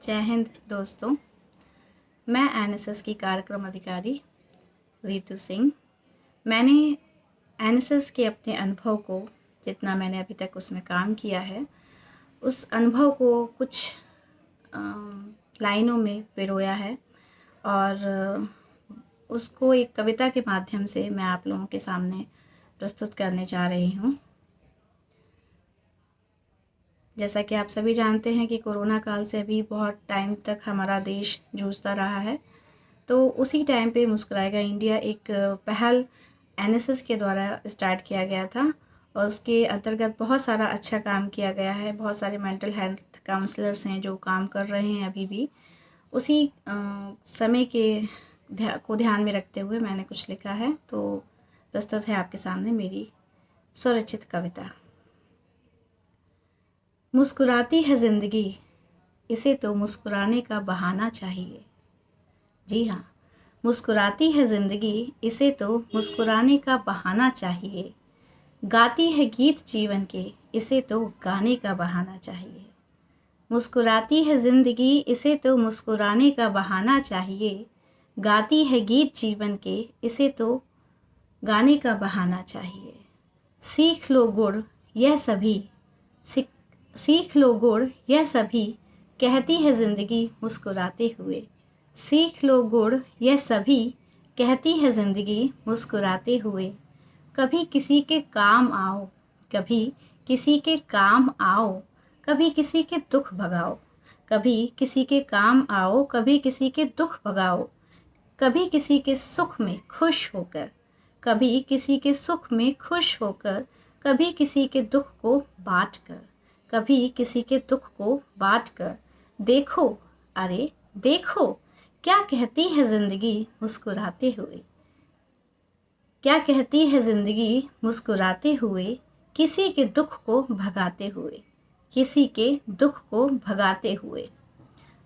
जय हिंद दोस्तों। मैं एनएसएस की कार्यक्रम अधिकारी रितु सिंह। मैंने एनएसएस के अपने अनुभव को, जितना मैंने अभी तक उसमें काम किया है, उस अनुभव को कुछ लाइनों में पिरोया है और उसको एक कविता के माध्यम से मैं आप लोगों के सामने प्रस्तुत करने जा रही हूँ। जैसा कि आप सभी जानते हैं कि कोरोना काल से अभी बहुत टाइम तक हमारा देश जूझता रहा है, तो उसी टाइम पे मुस्कुराएगा इंडिया एक पहल एनएसएस के द्वारा स्टार्ट किया गया था और उसके अंतर्गत बहुत सारा अच्छा काम किया गया है। बहुत सारे मेंटल हेल्थ काउंसलर्स हैं जो काम कर रहे हैं अभी भी। उसी समय को ध्यान में रखते हुए मैंने कुछ लिखा है, तो प्रस्तुत है आपके सामने मेरी स्वरचित कविता। मुस्कुराती है ज़िंदगी, इसे तो मुस्कुराने का बहाना चाहिए। जी हाँ, मुस्कुराती है ज़िंदगी, इसे तो मुस्कुराने का बहाना चाहिए। गाती है गीत जीवन के, इसे तो गाने का बहाना चाहिए। मुस्कुराती है ज़िंदगी, इसे तो मुस्कुराने का बहाना चाहिए। गाती है गीत जीवन के, इसे तो गाने का बहाना चाहिए। सीख लो गुण यह सभी, सीख लो गुण यह सभी, कहती है ज़िंदगी मुस्कुराते हुए। सीख लो गुण यह सभी, कहती है ज़िंदगी मुस्कुराते हुए। कभी किसी के काम आओ, कभी किसी के काम आओ, कभी किसी के दुख भगाओ। कभी किसी के काम आओ, कभी किसी के दुख भगाओ। कभी किसी के सुख में खुश होकर, कभी किसी के सुख में खुश होकर, कभी किसी के दुख को बांट कर, कभी किसी के दुख को बांट कर। देखो, अरे देखो, क्या कहती है ज़िंदगी मुस्कुराते हुए। क्या कहती है ज़िंदगी मुस्कुराते हुए, किसी के दुख को भगाते हुए, किसी के दुख को भगाते हुए।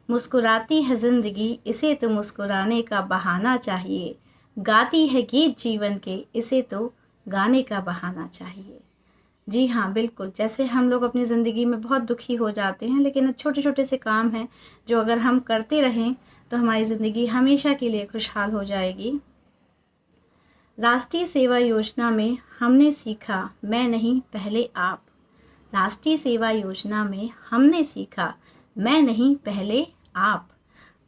मुस्कुराती है ज़िंदगी, इसे तो मुस्कुराने का बहाना चाहिए। गाती है गीत जीवन के, इसे तो गाने का बहाना चाहिए। जी हाँ, बिल्कुल। जैसे हम लोग अपनी ज़िंदगी में बहुत दुखी हो जाते हैं, लेकिन छोटे छोटे से काम हैं जो अगर हम करते रहें तो हमारी ज़िंदगी हमेशा के लिए खुशहाल हो जाएगी। राष्ट्रीय सेवा योजना में हमने सीखा, मैं नहीं पहले आप। राष्ट्रीय सेवा योजना में हमने सीखा, मैं नहीं पहले आप।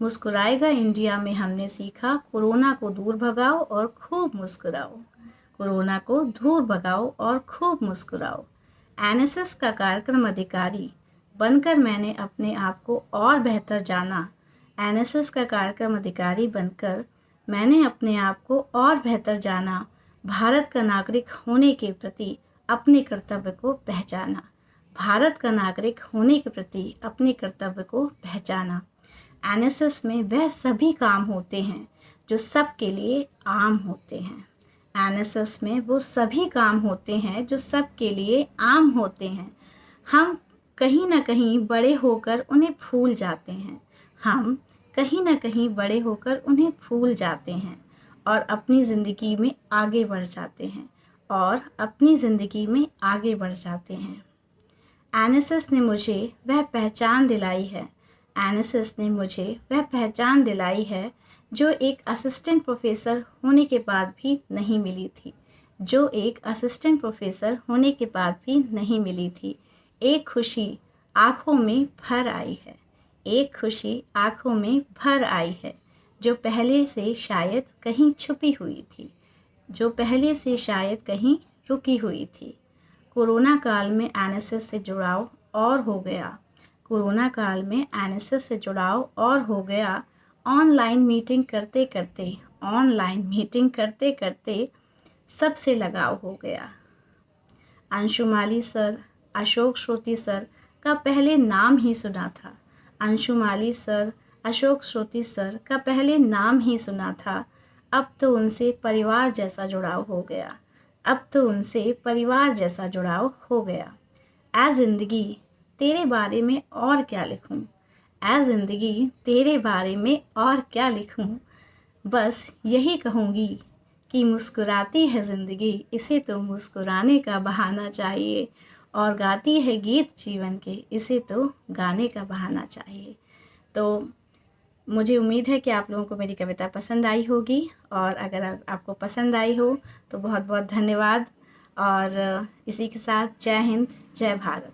मुस्कुराएगा इंडिया में हमने सीखा, कोरोना को दूर भगाओ और खूब मुस्कुराओ। कोरोना को दूर भगाओ और खूब मुस्कुराओ। एनएसएस का कार्यक्रम अधिकारी बनकर मैंने अपने आप को और बेहतर जाना। एनएसएस का कार्यक्रम अधिकारी बनकर मैंने अपने आप को और बेहतर जाना। भारत का नागरिक होने के प्रति अपने कर्तव्य को पहचाना। भारत का नागरिक होने के प्रति अपने कर्तव्य को पहचाना। एनएसएस में वह सभी काम होते हैं जो सबके लिए आम होते हैं। एनएसएस में वो सभी काम होते हैं जो सबके लिए आम होते हैं। हम कहीं ना कहीं बड़े होकर उन्हें भूल जाते हैं। हम कहीं ना कहीं बड़े होकर उन्हें भूल जाते हैं और अपनी ज़िंदगी में आगे बढ़ जाते हैं और अपनी ज़िंदगी में आगे बढ़ जाते हैं। एनएसएस ने मुझे वह पहचान दिलाई है। एनएसएस ने मुझे वह पहचान दिलाई है जो एक असिस्टेंट प्रोफेसर होने के बाद भी नहीं मिली थी। जो एक असिस्टेंट प्रोफेसर होने के बाद भी नहीं मिली थी। एक खुशी आँखों में भर आई है। एक खुशी आँखों में भर आई है जो पहले से शायद कहीं छुपी हुई थी, जो पहले से शायद कहीं रुकी हुई थी। कोरोना काल में एनएसएस से जुड़ाव और हो गया। कोरोना काल में एनएसएस से जुड़ाव और हो गया। ऑनलाइन मीटिंग करते करते, ऑनलाइन मीटिंग करते करते सबसे लगाव हो गया। अंशुमाली सर, अशोक श्रोती सर का पहले नाम ही सुना था। अंशुमाली सर, अशोक श्रोती सर का पहले नाम ही सुना था। अब तो उनसे परिवार जैसा जुड़ाव हो गया। अब तो उनसे परिवार जैसा जुड़ाव हो गया। ऐ ज़िंदगी तेरे बारे में और क्या लिखूं। ऐ ज़िंदगी तेरे बारे में और क्या लिखूं। बस यही कहूँगी कि मुस्कुराती है ज़िंदगी, इसे तो मुस्कुराने का बहाना चाहिए। और गाती है गीत जीवन के, इसे तो गाने का बहाना चाहिए। तो मुझे उम्मीद है कि आप लोगों को मेरी कविता पसंद आई होगी, और अगर आपको पसंद आई हो तो बहुत बहुत धन्यवाद। और इसी के साथ जय हिंद, जय भारत।